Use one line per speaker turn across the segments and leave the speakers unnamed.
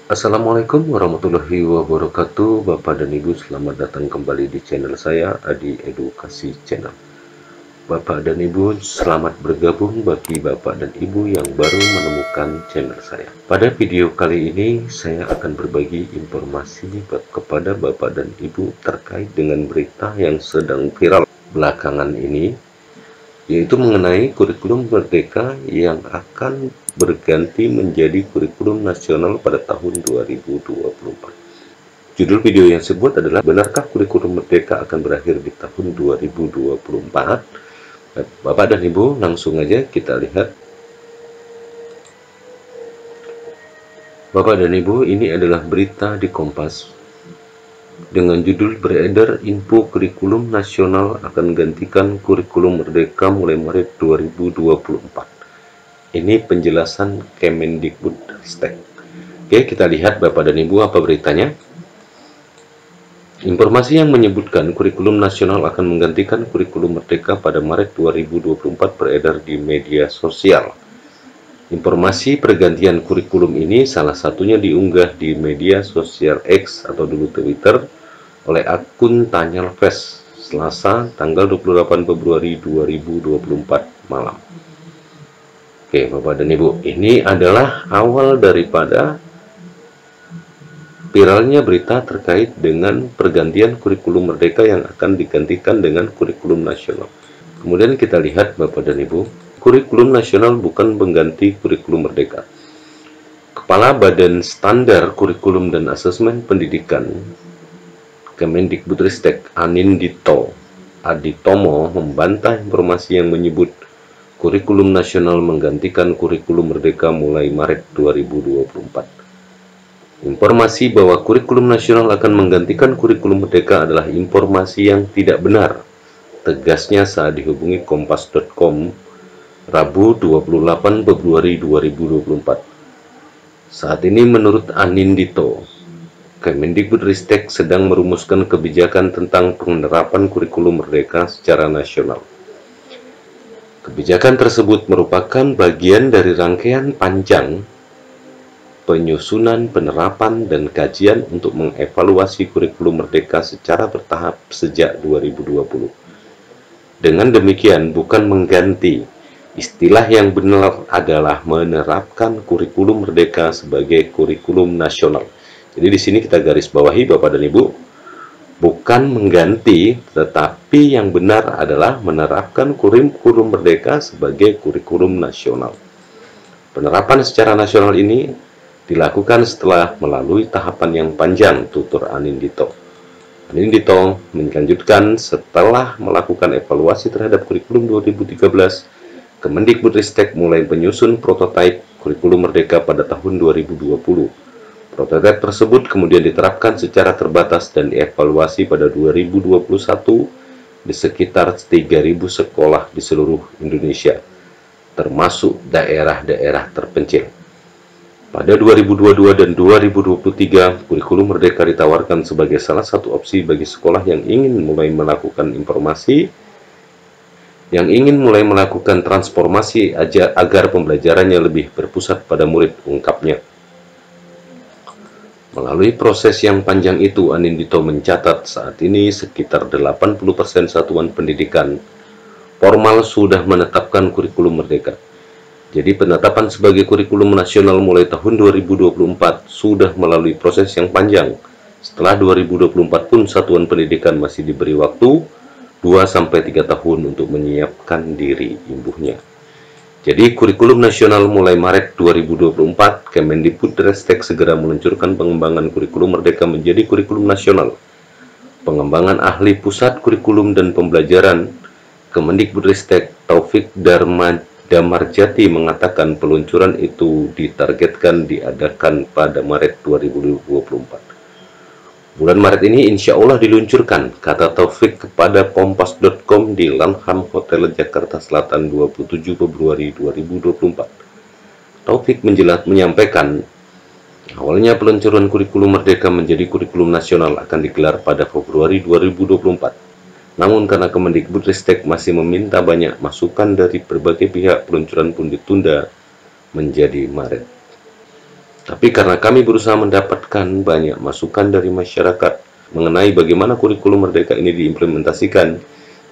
Assalamualaikum warahmatullahi wabarakatuh. Bapak dan Ibu, selamat datang kembali di channel saya, Adi Edukasi Channel. Bapak dan Ibu, selamat bergabung bagi Bapak dan Ibu yang baru menemukan channel saya. Pada video kali ini, saya akan berbagi informasi kepada Bapak dan Ibu terkait dengan berita yang sedang viral belakangan ini, yaitu mengenai kurikulum Merdeka yang akan berganti menjadi kurikulum nasional pada tahun 2024. Judul video yang tersebut adalah benarkah kurikulum Merdeka akan berakhir di tahun 2024? Bapak dan Ibu, langsung aja kita lihat. Bapak dan Ibu, ini adalah berita di Kompas dengan judul beredar info kurikulum nasional akan gantikan kurikulum Merdeka mulai Maret 2024. Ini penjelasan Kemendikbudristek. Oke, kita lihat Bapak dan Ibu apa beritanya. Informasi yang menyebutkan kurikulum nasional akan menggantikan kurikulum Merdeka pada Maret 2024 beredar di media sosial. Informasi pergantian kurikulum ini salah satunya diunggah di media sosial X atau dulu Twitter oleh akun Tanyalves Selasa tanggal 28 Februari 2024 malam. Oke, Bapak dan Ibu, ini adalah awal daripada viralnya berita terkait dengan pergantian kurikulum Merdeka yang akan digantikan dengan kurikulum nasional. Kemudian kita lihat Bapak dan Ibu, kurikulum nasional bukan pengganti kurikulum Merdeka. Kepala Badan Standar Kurikulum dan Asesmen Pendidikan Kemendikbudristek Anindito Aditomo membantah informasi yang menyebut kurikulum nasional menggantikan kurikulum Merdeka mulai Maret 2024. Informasi bahwa kurikulum nasional akan menggantikan kurikulum Merdeka adalah informasi yang tidak benar, tegasnya saat dihubungi Kompas.com Rabu 28 Februari 2024. Saat ini menurut Anindito, Kemendikbudristek sedang merumuskan kebijakan tentang penerapan kurikulum Merdeka secara nasional. Kebijakan tersebut merupakan bagian dari rangkaian panjang penyusunan, penerapan, dan kajian untuk mengevaluasi kurikulum Merdeka secara bertahap sejak 2020. Dengan demikian, bukan mengganti. Istilah yang benar adalah menerapkan kurikulum Merdeka sebagai kurikulum nasional. Jadi di sini kita garis bawahi Bapak dan Ibu, bukan mengganti, tetapi yang benar adalah menerapkan kurikulum Merdeka sebagai kurikulum nasional. Penerapan secara nasional ini dilakukan setelah melalui tahapan yang panjang, tutur Anindito. Anindito melanjutkan setelah melakukan evaluasi terhadap kurikulum 2013, Kemendikbudristek mulai menyusun prototipe kurikulum Merdeka pada tahun 2020. Prototipe tersebut kemudian diterapkan secara terbatas dan dievaluasi pada 2021 di sekitar 3.000 sekolah di seluruh Indonesia, termasuk daerah-daerah terpencil. Pada 2022 dan 2023, kurikulum Merdeka ditawarkan sebagai salah satu opsi bagi sekolah yang ingin mulai melakukan transformasi agar pembelajarannya lebih berpusat pada murid, ungkapnya. Melalui proses yang panjang itu, Anindito mencatat saat ini sekitar 80% satuan pendidikan formal sudah menetapkan kurikulum Merdeka. Jadi penetapan sebagai kurikulum nasional mulai tahun 2024 sudah melalui proses yang panjang. Setelah 2024 pun satuan pendidikan masih diberi waktu 2-3 tahun untuk menyiapkan diri, imbuhnya. Jadi kurikulum nasional mulai Maret 2024, Kemendikbudristek segera meluncurkan pengembangan kurikulum Merdeka menjadi kurikulum nasional. Pengembangan ahli pusat kurikulum dan pembelajaran Kemendikbudristek Taufik Damarjati mengatakan peluncuran itu ditargetkan diadakan pada Maret 2024. Bulan Maret ini insya Allah diluncurkan, kata Taufik kepada Kompas.com di Lanham Hotel Jakarta Selatan 27 Februari 2024. Taufik menyampaikan, awalnya peluncuran kurikulum Merdeka menjadi kurikulum nasional akan digelar pada Februari 2024. Namun karena Kemendikbudristek masih meminta banyak masukan dari berbagai pihak, peluncuran pun ditunda menjadi Maret. Tapi karena kami berusaha mendapatkan banyak masukan dari masyarakat mengenai bagaimana kurikulum Merdeka ini diimplementasikan,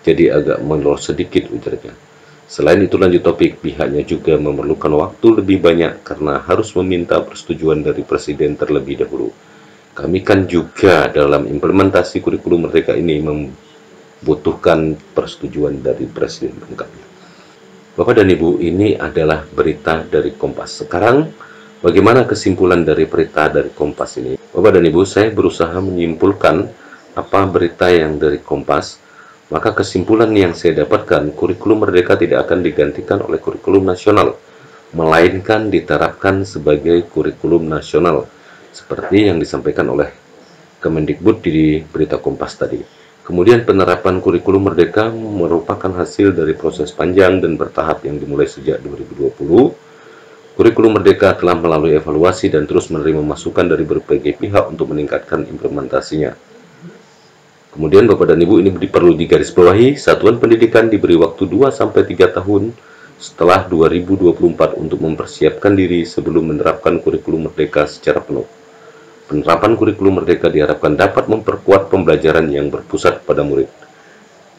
jadi agak molor sedikit ujarnya. Selain itu lanjut topik, pihaknya juga memerlukan waktu lebih banyak karena harus meminta persetujuan dari Presiden terlebih dahulu. Kami kan juga dalam implementasi kurikulum Merdeka ini membutuhkan persetujuan dari Presiden, ungkapnya. Bapak dan Ibu, ini adalah berita dari Kompas. Sekarang, bagaimana kesimpulan dari berita dari Kompas ini? Bapak dan Ibu, saya berusaha menyimpulkan apa berita yang dari Kompas. Maka kesimpulan yang saya dapatkan, kurikulum Merdeka tidak akan digantikan oleh kurikulum nasional, melainkan diterapkan sebagai kurikulum nasional, seperti yang disampaikan oleh Kemendikbud di berita Kompas tadi. Kemudian penerapan kurikulum Merdeka merupakan hasil dari proses panjang dan bertahap yang dimulai sejak 2020. Kurikulum Merdeka telah melalui evaluasi dan terus menerima masukan dari berbagai pihak untuk meningkatkan implementasinya. Kemudian Bapak dan Ibu, ini perlu digarisbawahi, satuan pendidikan diberi waktu 2-3 tahun setelah 2024 untuk mempersiapkan diri sebelum menerapkan kurikulum Merdeka secara penuh. Penerapan kurikulum Merdeka diharapkan dapat memperkuat pembelajaran yang berpusat pada murid.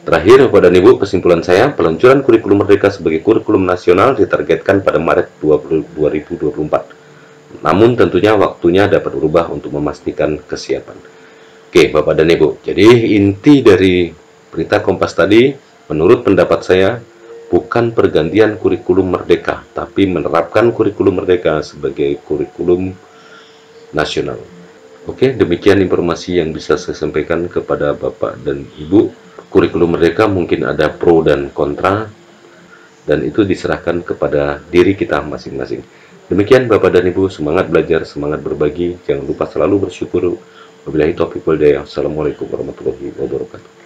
Terakhir, Bapak dan Ibu, kesimpulan saya, peluncuran kurikulum Merdeka sebagai kurikulum nasional ditargetkan pada Maret 2024. Namun tentunya waktunya dapat berubah untuk memastikan kesiapan. Oke, Bapak dan Ibu, jadi inti dari berita Kompas tadi, menurut pendapat saya, bukan pergantian kurikulum Merdeka, tapi menerapkan kurikulum Merdeka sebagai kurikulum nasional. Oke, demikian informasi yang bisa saya sampaikan kepada Bapak dan Ibu. Kurikulum Merdeka mungkin ada pro dan kontra, dan itu diserahkan kepada diri kita masing-masing. Demikian Bapak dan Ibu, semangat belajar, semangat berbagi, jangan lupa selalu bersyukur. Wabillahi taufiq wal hidayah. Assalamualaikum warahmatullahi wabarakatuh.